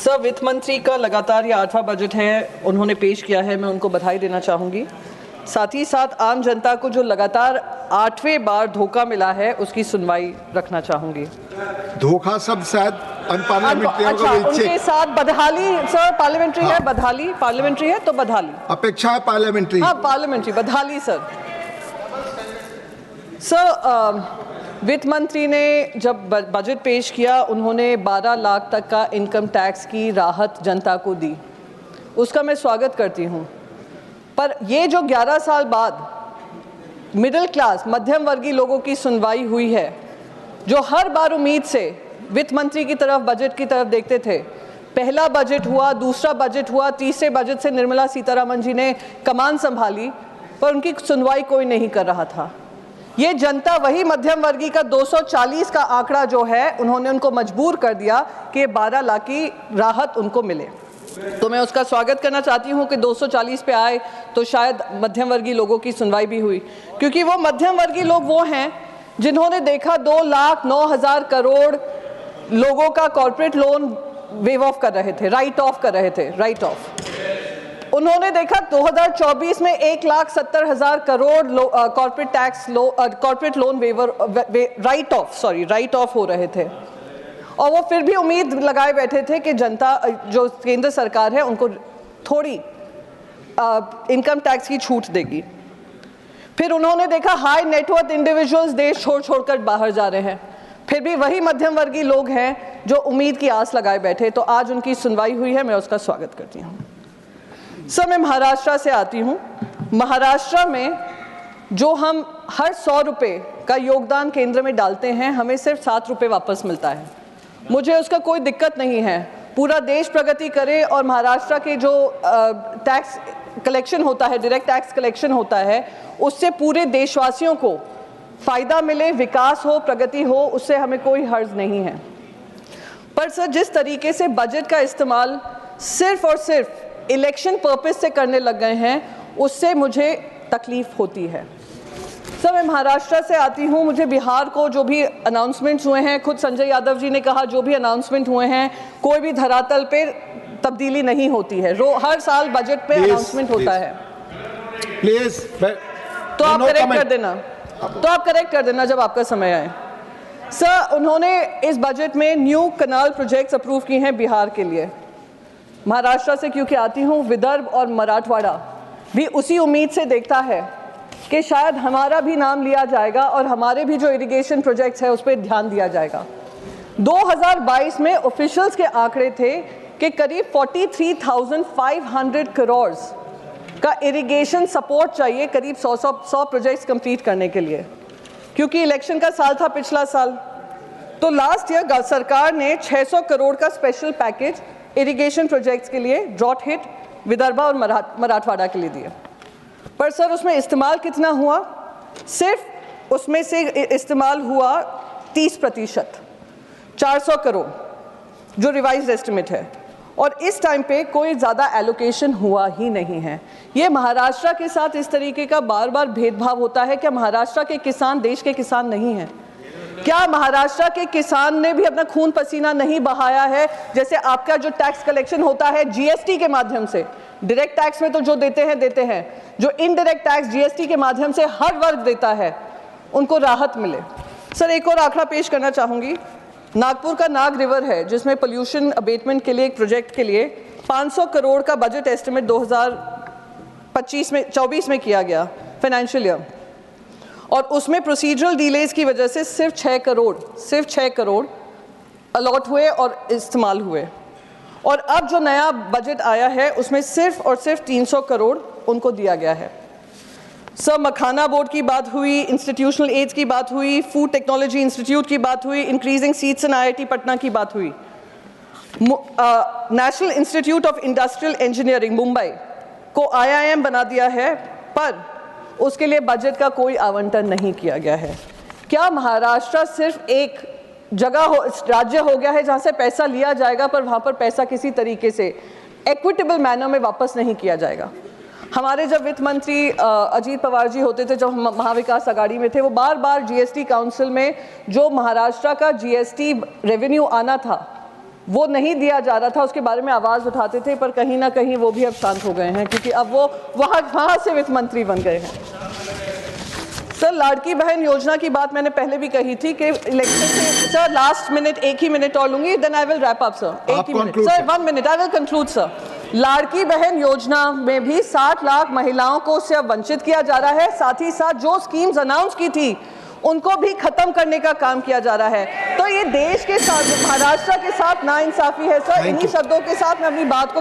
Sir, वित्त मंत्री का लगातार ये 8वां बजट है, उन्होंने पेश किया है, मैं उनको बधाई देना चाहूँगी। साथ ही साथ आम जनता को जो लगातार 8वें बार धोखा मिला है, उसकी सुनवाई रखना चाहूँगी। धोखा सब शायद अच्छा, उनके साथ बदहाली सर, पार्लियामेंट्री है, बदहाली पार्लियामेंट्री है तो बदहाली अपेक्षा है पार्लियामेंट्री। हाँ, पार्लियामेंट्री बदहाली सर। वित्त मंत्री ने जब बजट पेश किया, उन्होंने 12 लाख तक का इनकम टैक्स की राहत जनता को दी, उसका मैं स्वागत करती हूँ। पर ये जो 11 साल बाद मिडिल क्लास मध्यम वर्गीय लोगों की सुनवाई हुई है, जो हर बार उम्मीद से वित्त मंत्री की तरफ, बजट की तरफ देखते थे, पहला बजट हुआ, दूसरा बजट हुआ, तीसरे बजट से निर्मला सीतारमण जी ने कमान संभाली, पर उनकी सुनवाई कोई नहीं कर रहा था। ये जनता वही मध्यम वर्गीय का 240 का आंकड़ा जो है, उन्होंने उनको मजबूर कर दिया कि 12 लाख की राहत उनको मिले। तो मैं उसका स्वागत करना चाहती हूँ कि 240 पे आए तो शायद मध्यम वर्गीय लोगों की सुनवाई भी हुई, क्योंकि वो मध्यम वर्गीय लोग वो हैं जिन्होंने देखा 2,09,000 करोड़ लोगों का कॉर्पोरेट लोन वेव ऑफ कर रहे थे, राइट ऑफ कर रहे थे, राइट ऑफ। उन्होंने देखा 2024 में 1,70,000 crore corporate tax corporate loan waiver write off हो रहे थे, और वो फिर भी उम्मीद लगाए बैठे थे कि जनता, जो केंद्र सरकार है, उनको थोड़ी इनकम टैक्स की छूट देगी। फिर उन्होंने देखा हाई नेटवर्थ इंडिविजुअल्स देश छोड़कर बाहर जा रहे हैं, फिर भी वही मध्यम वर्गीय लोग हैं जो उम्मीद की आस लगाए बैठे, तो आज उनकी सुनवाई हुई है, मैं उसका स्वागत करती हूँ। सर, मैं महाराष्ट्र से आती हूँ। महाराष्ट्र में जो हम हर 100 रुपये का योगदान केंद्र में डालते हैं, हमें सिर्फ 7 रुपये वापस मिलता है। मुझे उसका कोई दिक्कत नहीं है, पूरा देश प्रगति करे और महाराष्ट्र के जो टैक्स कलेक्शन होता है, डायरेक्ट टैक्स कलेक्शन होता है, उससे पूरे देशवासियों को फ़ायदा मिले, विकास हो, प्रगति हो, उससे हमें कोई हर्ज नहीं है। पर सर, जिस तरीके से बजट का इस्तेमाल सिर्फ और सिर्फ इलेक्शन पर्पस से करने लग गए हैं, उससे मुझे तकलीफ होती है। सर, मैं महाराष्ट्र से आती हूँ। मुझे बिहार को जो भी अनाउंसमेंट्स हुए हैं, खुद संजय यादव जी ने कहा, जो भी अनाउंसमेंट हुए हैं, कोई भी धरातल पे तब्दीली नहीं होती है। हर साल बजट पे अनाउंसमेंट होता है। प्लीज, तो आप करेक्ट कर देना, जब आपका समय आए। सर, उन्होंने इस बजट में न्यू कनाल प्रोजेक्ट्स अप्रूव किए हैं बिहार के लिए। महाराष्ट्र से क्योंकि आती हूँ, विदर्भ और मराठवाड़ा भी उसी उम्मीद से देखता है कि शायद हमारा भी नाम लिया जाएगा और हमारे भी जो इरिगेशन प्रोजेक्ट्स है उस पर ध्यान दिया जाएगा। 2022 में ऑफिशियल्स के आंकड़े थे कि करीब 43,500 करोड़ का इरिगेशन सपोर्ट चाहिए, करीब 100 प्रोजेक्ट्स कंप्लीट करने के लिए, क्योंकि इलेक्शन का साल था पिछला साल। तो लास्ट ईयर सरकार ने 600 करोड़ का स्पेशल पैकेज इरिगेशन प्रोजेक्ट्स के लिए ड्रॉट हिट विदर्भ और मराठवाड़ा के लिए दिए। पर सर, उसमें इस्तेमाल कितना हुआ? सिर्फ उसमें से इस्तेमाल हुआ 30%, 400 करोड़ जो रिवाइज्ड एस्टिमेट है, और इस टाइम पे कोई ज़्यादा एलोकेशन हुआ ही नहीं है। ये महाराष्ट्र के साथ इस तरीके का बार बार भेदभाव होता है। क्या महाराष्ट्र के किसान देश के किसान नहीं हैं? क्या महाराष्ट्र के किसान ने भी अपना खून पसीना नहीं बहाया है? जैसे आपका जो टैक्स कलेक्शन होता है जीएसटी के माध्यम से, डायरेक्ट टैक्स में तो जो देते हैं, जो इनडायरेक्ट टैक्स जीएसटी के माध्यम से हर वर्ग देता है, उनको राहत मिले। सर, एक और आंकड़ा पेश करना चाहूँगी। नागपुर का नाग रिवर है, जिसमें पोल्यूशन अबेटमेंट के लिए एक प्रोजेक्ट के लिए 500 करोड़ का बजट एस्टिमेट 2024 में किया गया फाइनेंशियल ईयर, और उसमें प्रोसीजरल डिलेज की वजह से सिर्फ 6 करोड़ अलॉट हुए और इस्तेमाल हुए। और अब जो नया बजट आया है, उसमें सिर्फ और सिर्फ 300 करोड़ उनको दिया गया है। सर, मखाना बोर्ड की बात हुई, इंस्टीट्यूशनल एड्स की बात हुई, फूड टेक्नोलॉजी इंस्टीट्यूट की बात हुई, increasing seats in IIT Patna की बात हुई, national institute of industrial engineering Mumbai को IIM बना दिया है, पर उसके लिए बजट का कोई आवंटन नहीं किया गया है। क्या महाराष्ट्र सिर्फ एक राज्य हो गया है जहां से पैसा लिया जाएगा, पर वहां पर पैसा किसी तरीके से इक्विटेबल मैनर में वापस नहीं किया जाएगा? हमारे जब वित्त मंत्री अजीत पवार जी होते थे, जब हम महाविकास आघाड़ी में थे, वो बार बार जीएसटी काउंसिल में जो महाराष्ट्र का जीएसटी रेवेन्यू आना था, वो नहीं दिया जा रहा था, उसके बारे में आवाज़ उठाते थे, पर कहीं ना कहीं वो भी अब शांत हो गए हैं क्योंकि अब वो वहाँ से वित्त मंत्री बन गए हैं। सर, लाड़की बहन योजना की बात मैंने पहले भी कही थी कि इलेक्शन से सर लास्ट मिनट, एक ही मिनट और लूंगी, then I will wrap up sir. एक ही minute sir, 1 minute, I will conclude sir. Ladki Bahin Yojana में भी 60 लाख महिलाओं को उससे अब वंचित किया जा रहा है। साथ ही साथ जो स्कीम्स अनाउंस की थी उनको भी खत्म करने का काम किया जा रहा है। तो ये देश के साथ, महाराष्ट्र के साथ नाइंसाफी है सर। इन्हीं शब्दों के साथ मैं अपनी बात को